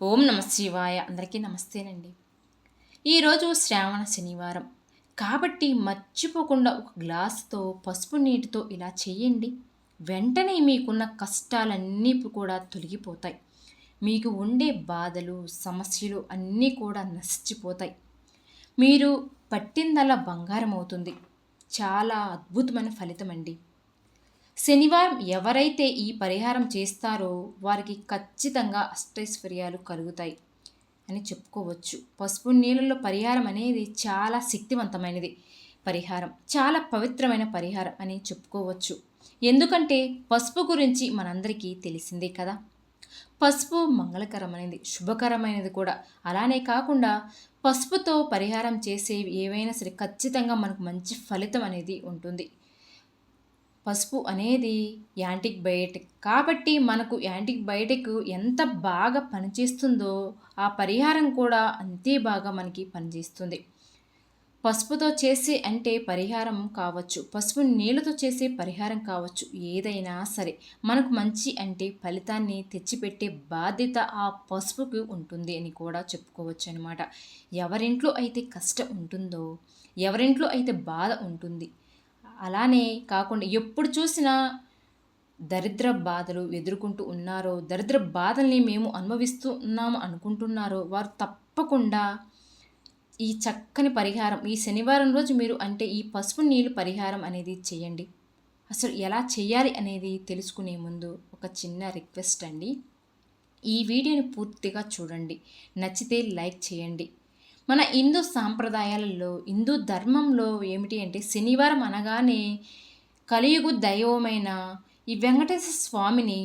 ఓం నమ శివాయ. అందరికీ నమస్తేనండి. ఈరోజు శ్రావణ శనివారం కాబట్టి మర్చిపోకుండా ఒక గ్లాసుతో పసుపు నీటితో ఇలా చేయండి. వెంటనే మీకున్న కష్టాలన్నీ కూడా తొలగిపోతాయి. మీకు ఉండే బాధలు సమస్యలు అన్నీ కూడా నశించిపోతాయి. మీరు పట్టిందల్లా బంగారం అవుతుంది. చాలా అద్భుతమైన ఫలితం అండి. శనివారం ఎవరైతే ఈ పరిహారం చేస్తారో వారికి ఖచ్చితంగా అష్టైశ్వర్యాలు కలుగుతాయి అని చెప్పుకోవచ్చు. పసుపు నీళ్ళలో పరిహారం అనేది చాలా శక్తివంతమైనది. పరిహారం చాలా పవిత్రమైన పరిహారం అని చెప్పుకోవచ్చు. ఎందుకంటే పసుపు గురించి మనందరికీ తెలిసిందే కదా. పసుపు మంగళకరమైనది, శుభకరమైనది కూడా. అలానే కాకుండా పసుపుతో పరిహారం చేసేవి ఏవైనా సరే ఖచ్చితంగా మనకు మంచి ఫలితం అనేది ఉంటుంది. పసుపు అనేది యాంటీబయాటిక్ కాబట్టి మనకు యాంటీబయాటిక్ ఎంత బాగా పనిచేస్తుందో ఆ పరిహారం కూడా అంతే బాగా మనకి పనిచేస్తుంది. పసుపుతో చేసే అంటే పరిహారం కావచ్చు, పసుపు నీళ్ళతో చేసే పరిహారం కావచ్చు, ఏదైనా సరే మనకు మంచి అంటే ఫలితాన్ని తెచ్చిపెట్టే బాధ్యత ఆ పసుపుకి ఉంటుంది అని కూడా చెప్పుకోవచ్చు అనమాట. ఎవరింట్లో అయితే కష్టం ఉంటుందో, ఎవరింట్లో అయితే బాధ ఉంటుంది, అలానే కాకుండా ఎప్పుడు చూసినా దరిద్ర బాధలు ఎదుర్కొంటూ ఉన్నారో, దరిద్ర బాధల్ని మేము అనుభవిస్తూ ఉన్నాము అనుకుంటున్నారో వారు తప్పకుండా ఈ చక్కని పరిహారం ఈ శనివారం రోజు మీరు అంటే ఈ పసుపు నీళ్ళు పరిహారం అనేది చేయండి. అసలు ఎలా చేయాలి అనేది తెలుసుకునే ముందు ఒక చిన్న రిక్వెస్ట్ అండి. ఈ వీడియోని పూర్తిగా చూడండి, నచ్చితే లైక్ చేయండి. మన హిందూ సాంప్రదాయాలలో హిందూ ధర్మంలో ఏమిటి అంటే శనివారం అనగానే కలియుగు దైవమైన ఈ వెంకటేశ్వర స్వామిని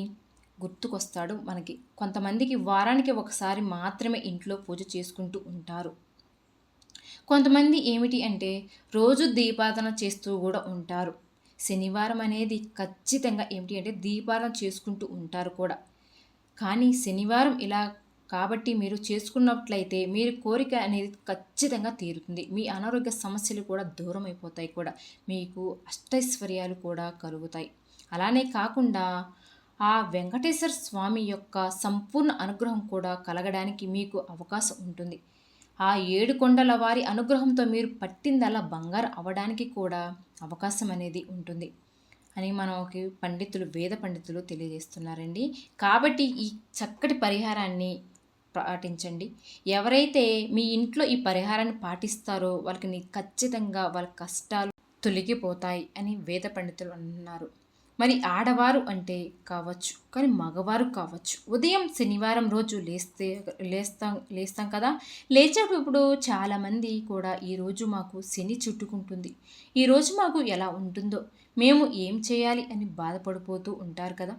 గుర్తుకొస్తాడు మనకి. కొంతమందికి వారానికి ఒకసారి మాత్రమే ఇంట్లో పూజ చేసుకుంటూ ఉంటారు. కొంతమంది ఏమిటి అంటే రోజు దీపారాధన చేస్తూ కూడా ఉంటారు. శనివారం అనేది ఖచ్చితంగా ఏమిటి అంటే దీపారాధన చేసుకుంటూ ఉంటారు కూడా. కానీ శనివారం ఇలా కాబట్టి మీరు చేసుకున్నట్లయితే మీరు కోరిక అనేది ఖచ్చితంగా తీరుతుంది. మీ అనారోగ్య సమస్యలు కూడా దూరం అయిపోతాయి కూడా. మీకు అష్టైశ్వర్యాలు కూడా కలుగుతాయి. అలానే కాకుండా ఆ వెంకటేశ్వర స్వామి యొక్క సంపూర్ణ అనుగ్రహం కూడా కలగడానికి మీకు అవకాశం ఉంటుంది. ఆ 7 కొండల వారి అనుగ్రహంతో మీరు పట్టిందల్లా బంగారం అవ్వడానికి కూడా అవకాశం అనేది ఉంటుంది అని మనకి పండితులు, వేద పండితులు తెలియజేస్తున్నారండి. కాబట్టి ఈ చక్కటి పరిహారాన్ని పాటించండి. ఎవరైతే మీ ఇంట్లో ఈ పరిహారాన్ని పాటిస్తారో వాళ్ళకి ఖచ్చితంగా వాళ్ళ కష్టాలు తొలగిపోతాయి అని వేద పండితులు అంటున్నారు. మరి ఆడవారు అంటే కావచ్చు, కానీ మగవారు కావచ్చు, ఉదయం శనివారం రోజు లేస్తాం కదా. లేచేటప్పుడు చాలామంది కూడా ఈరోజు మాకు శని చుట్టుకుంటుంది, ఈరోజు మాకు ఎలా ఉంటుందో, మేము ఏం చేయాలి అని బాధపడిపోతూ ఉంటారు కదా.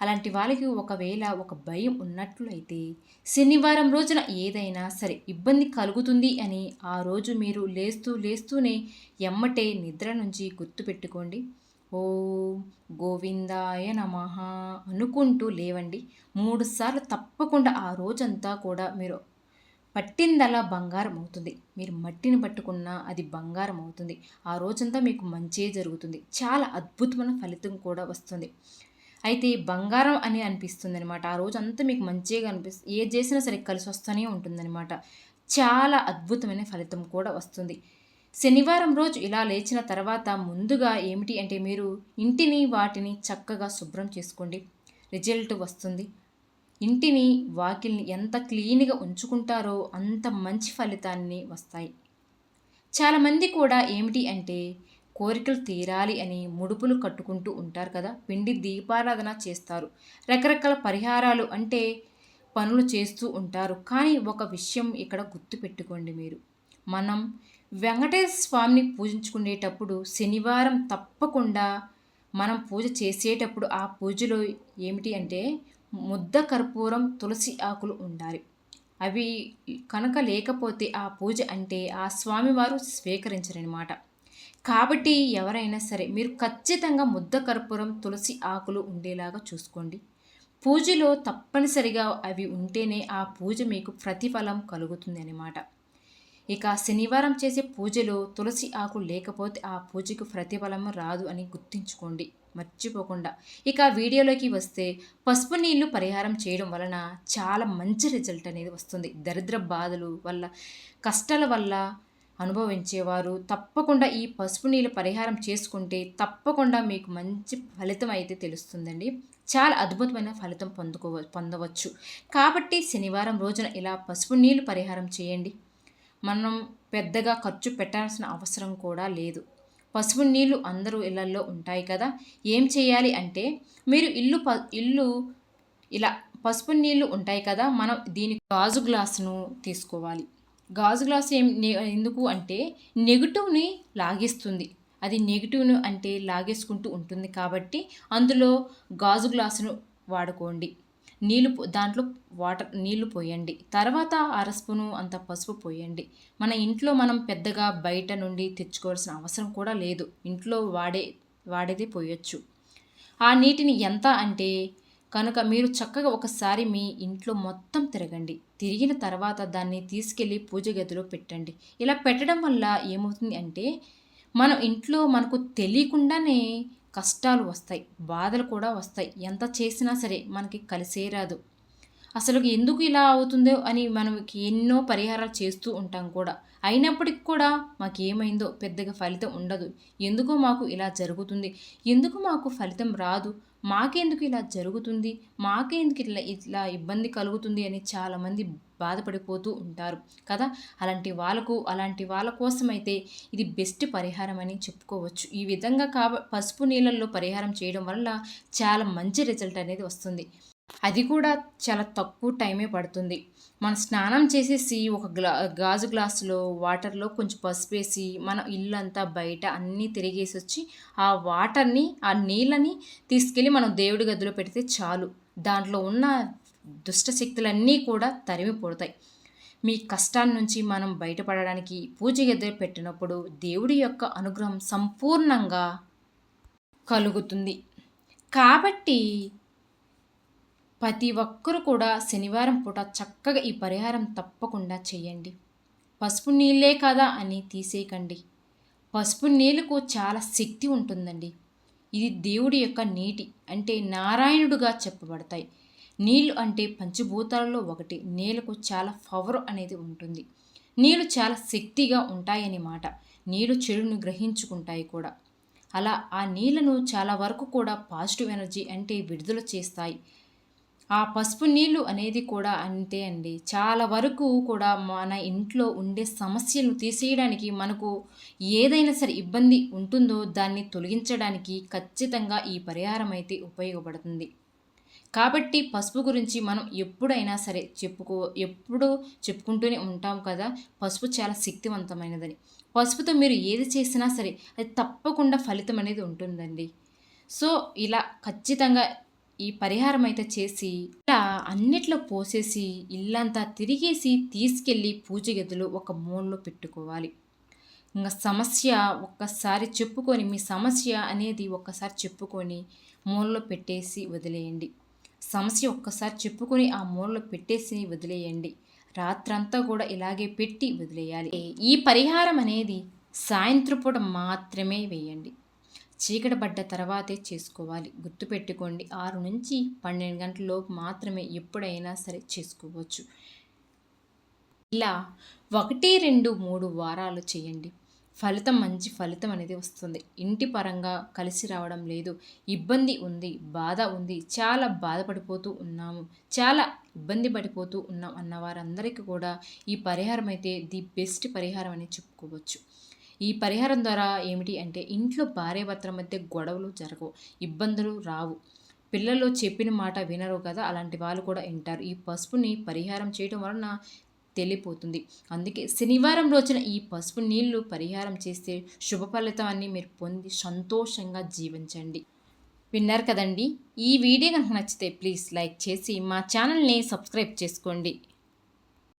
అలాంటి వాళ్ళకి ఒకవేళ ఒక భయం ఉన్నట్లయితే శనివారం రోజున ఏదైనా సరే ఇబ్బంది కలుగుతుంది అని ఆ రోజు మీరు లేస్తూనే ఎమ్మటే నిద్ర నుంచి గుర్తుపెట్టుకోండి. ఓం గోవిందాయ నమః అనుకుంటూ లేవండి. 3 సార్లు తప్పకుండా ఆ రోజంతా కూడా మీరు పట్టిందల్లా బంగారం అవుతుంది. మీరు మట్టిని పట్టుకున్నా అది బంగారం అవుతుంది. ఆ రోజంతా మీకు మంచే జరుగుతుంది. చాలా అద్భుతమైన ఫలితం కూడా వస్తుంది. అయితే బంగారం అని అనిపిస్తుందనమాట. ఆ రోజంతా మీకు మంచిగా అనిపిస్తుంది. ఏది చేసినా సరే కలిసి వస్తూనే ఉంటుందన్నమాట. చాలా అద్భుతమైన ఫలితం కూడా వస్తుంది. శనివారం రోజు ఇలా లేచిన తర్వాత ముందుగా ఏమిటి అంటే మీరు ఇంటిని వాటిని చక్కగా శుభ్రం చేసుకోండి. రిజల్ట్ వస్తుంది. ఇంటిని వాకిల్ని ఎంత క్లీన్గా ఉంచుకుంటారో అంత మంచి ఫలితాన్ని వస్తాయి. చాలామంది కూడా ఏమిటి అంటే కోరికలు తీరాలి అని ముడుపులు కట్టుకుంటూ ఉంటారు కదా. పిండి దీపారాధన చేస్తారు, రకరకాల పరిహారాలు అంటే పనులు చేస్తూ ఉంటారు. కానీ ఒక విషయం ఇక్కడ గుర్తుపెట్టుకోండి మీరు, మనం వెంకటేశ్వర స్వామిని పూజించుకునేటప్పుడు శనివారం తప్పకుండా మనం పూజ చేసేటప్పుడు ఆ పూజలో ఏమిటి అంటే ముద్ద కర్పూరం తులసి ఆకులు ఉండాలి. అవి కనుక లేకపోతే ఆ పూజ అంటే ఆ స్వామివారు స్వీకరించరనమాట. కాబట్టి ఎవరైనా సరే మీరు ఖచ్చితంగా ముద్ద కర్పూరం తులసి ఆకులు ఉండేలాగా చూసుకోండి. పూజలో తప్పనిసరిగా అవి ఉంటేనే ఆ పూజ మీకు ప్రతిఫలం కలుగుతుంది అన్నమాట. ఇక శనివారం చేసే పూజలో తులసి ఆకు లేకపోతే ఆ పూజకు ప్రతిఫలము రాదు అని గుర్తుంచుకోండి మర్చిపోకుండా. ఇక వీడియోలోకి వస్తే పసుపు నీళ్లు పరిహారం చేయడం వలన చాలా మంచి రిజల్ట్ అనేది వస్తుంది. దరిద్ర బాధలు వల్ల కష్టాల వల్ల అనుభవించేవారు తప్పకుండా ఈ పసుపు నీళ్ళు పరిహారం చేసుకుంటే తప్పకుండా మీకు మంచి ఫలితం అయితే తెలుస్తుందండి. చాలా అద్భుతమైన ఫలితం పొందవచ్చు. కాబట్టి శనివారం రోజున ఇలా పసుపు నీళ్ళు పరిహారం చేయండి. మనం పెద్దగా ఖర్చు పెట్టాల్సిన అవసరం కూడా లేదు. పసుపు నీళ్ళు అందరూ ఇళ్లల్లో ఉంటాయి కదా. ఏం చేయాలి అంటే మీరు ఇల్లు ఇలా పసుపు నీళ్ళు ఉంటాయి కదా, మనం దీనికి గాజు గ్లాసును తీసుకోవాలి. గాజు గ్లాసు ఎందుకు అంటే నెగిటివ్ని లాగేస్తుంది. అది నెగిటివ్ను అంటే లాగేసుకుంటూ ఉంటుంది కాబట్టి అందులో గాజు గ్లాసును వాడుకోండి. దాంట్లో నీళ్లు పోయండి. తర్వాత అర స్పూను అంత పసుపు పోయండి. మన ఇంట్లో మనం పెద్దగా బయట నుండి తెచ్చుకోవాల్సిన అవసరం కూడా లేదు. ఇంట్లో వాడేదే పోయొచ్చు. ఆ నీటిని ఎంత అంటే కనుక మీరు చక్కగా ఒకసారి మీ ఇంట్లో మొత్తం తిరగండి. తిరిగిన తర్వాత దాన్ని తీసుకెళ్ళి పూజ గదిలో పెట్టండి. ఇలా పెట్టడం వల్ల ఏమవుతుంది అంటే మనం ఇంట్లో మనకు తెలియకుండానే కష్టాలు వస్తాయి, బాధలు కూడా వస్తాయి. ఎంత చేసినా సరే మనకి కలిసే రాదు. అసలు ఎందుకు ఇలా అవుతుందో అని మనకి ఎన్నో పరిహారాలు చేస్తూ ఉంటాం కూడా. అయినప్పటికి కూడా మాకేమైందో పెద్దగా ఫలితం ఉండదు. ఎందుకో మాకు ఇలా జరుగుతుంది, ఎందుకు మాకు ఫలితం రాదు, మాకెందుకు ఇలా జరుగుతుంది, మాకెందుకు ఇట్లా ఇబ్బంది కలుగుతుంది అని చాలామంది బాధపడిపోతూ ఉంటారు కదా. అలాంటి వాళ్ళ కోసమైతే ఇది బెస్ట్ పరిహారం అని చెప్పుకోవచ్చు. ఈ విధంగా పసుపు నీళ్ళల్లో పరిహారం చేయడం వల్ల చాలా మంచి రిజల్ట్ అనేది వస్తుంది. అది కూడా చాలా తక్కువ టైమే పడుతుంది. మనం స్నానం చేసేసి ఒక గాజు గ్లాసులో వాటర్లో కొంచెం పసుపు వేసి మన ఇల్లంతా బయట అన్నీ తిరిగేసి వచ్చి ఆ నీళ్ళని తీసుకెళ్ళి మనం దేవుడి గదిలో పెడితే చాలు. దాంట్లో ఉన్న దుష్ట శక్తులన్నీ కూడా తరిమిపోతాయి. మీ కష్టాల నుంచి మనం బయటపడడానికి పూజ గదిలో పెట్టినప్పుడు దేవుడి యొక్క అనుగ్రహం సంపూర్ణంగా కలుగుతుంది. కాబట్టి ప్రతి ఒక్కరూ కూడా శనివారం పూట చక్కగా ఈ పరిహారం తప్పకుండా చేయండి. పసుపు నీళ్ళే కదా అని తీసేయకండి. పసుపు నీళ్ళకు చాలా శక్తి ఉంటుందండి. ఇది దేవుడి యొక్క నీటి అంటే నారాయణుడుగా చెప్పబడతాయి. నీళ్ళు అంటే పంచభూతాలలో ఒకటి. నీళ్ళకు చాలా పవర్ అనేది ఉంటుంది. నీళ్ళు చాలా శక్తిగా ఉంటాయని మాట. నీళ్ళు చెడును గ్రహించుకుంటాయి కూడా. అలా ఆ నీళ్లను చాలా వరకు కూడా పాజిటివ్ ఎనర్జీ అంటే విడుదల చేస్తాయి. ఆ పసుపు నీళ్ళు అనేది కూడా అంతే అండి. చాలా వరకు కూడా మన ఇంట్లో ఉండే సమస్యలను తీసేయడానికి మనకు ఏదైనా సరే ఇబ్బంది ఉంటుందో దాన్ని తొలగించడానికి ఖచ్చితంగా ఈ పరిహారం అయితే ఉపయోగపడుతుంది. కాబట్టి పసుపు గురించి మనం ఎప్పుడైనా సరే ఎప్పుడూ చెప్పుకుంటూనే ఉంటాం కదా, పసుపు చాలా శక్తివంతమైనదని. పసుపుతో మీరు ఏది చేసినా సరే అది తప్పకుండా ఫలితం అనేది ఉంటుందండి. సో ఇలా ఖచ్చితంగా ఈ పరిహారం అయితే చేసి ఇలా అన్నిట్లో పోసేసి ఇల్లంతా తిరిగేసి తీసుకెళ్ళి పూజ గదిలో ఒక మూలలో పెట్టుకోవాలి. ఇంకా సమస్య ఒక్కసారి చెప్పుకొని మీ సమస్య అనేది ఒక్కసారి చెప్పుకొని మూలలో పెట్టేసి వదిలేయండి. సమస్య ఒక్కసారి చెప్పుకొని ఆ మూలలో పెట్టేసి వదిలేయండి. రాత్రంతా కూడా ఇలాగే పెట్టి వదిలేయాలి. ఈ పరిహారం అనేది సాయంత్రం పూట మాత్రమే వేయండి. చీకటి పడ్డ తర్వాతే చేసుకోవాలి. గుర్తుపెట్టుకోండి, 6 నుంచి 12 గంటలలోపు మాత్రమే ఎప్పుడైనా సరే చేసుకోవచ్చు. ఇలా 1, 2, 3 వారాలు చేయండి. మంచి ఫలితం అనేది వస్తుంది. ఇంటి పరంగా కలిసి రావడం లేదు, ఇబ్బంది ఉంది, బాధ ఉంది, చాలా బాధపడిపోతూ ఉన్నాము, చాలా ఇబ్బంది పడిపోతూ ఉన్నాం అన్న వారందరికీ కూడా ఈ పరిహారం అయితే ది బెస్ట్ పరిహారం అని చెప్పుకోవచ్చు. ఈ పరిహారం ద్వారా ఏమిటి అంటే ఇంట్లో భార్యాభర్తల మధ్య గొడవలు జరగవు, ఇబ్బందులు రావు. పిల్లలు చెప్పిన మాట వినరు కదా, అలాంటి వాళ్ళు కూడా వింటారు. ఈ పసుపుని పరిహారం చేయడం వలన తెలిపోతుంది. అందుకే శనివారం రోజున ఈ పసుపు నీళ్లు పరిహారం చేస్తే శుభ ఫలితాన్ని మీరు పొంది సంతోషంగా జీవించండి. విన్నారు కదండి. ఈ వీడియో కనుక నచ్చితే ప్లీజ్ లైక్ చేసి మా ఛానల్ని సబ్స్క్రైబ్ చేసుకోండి.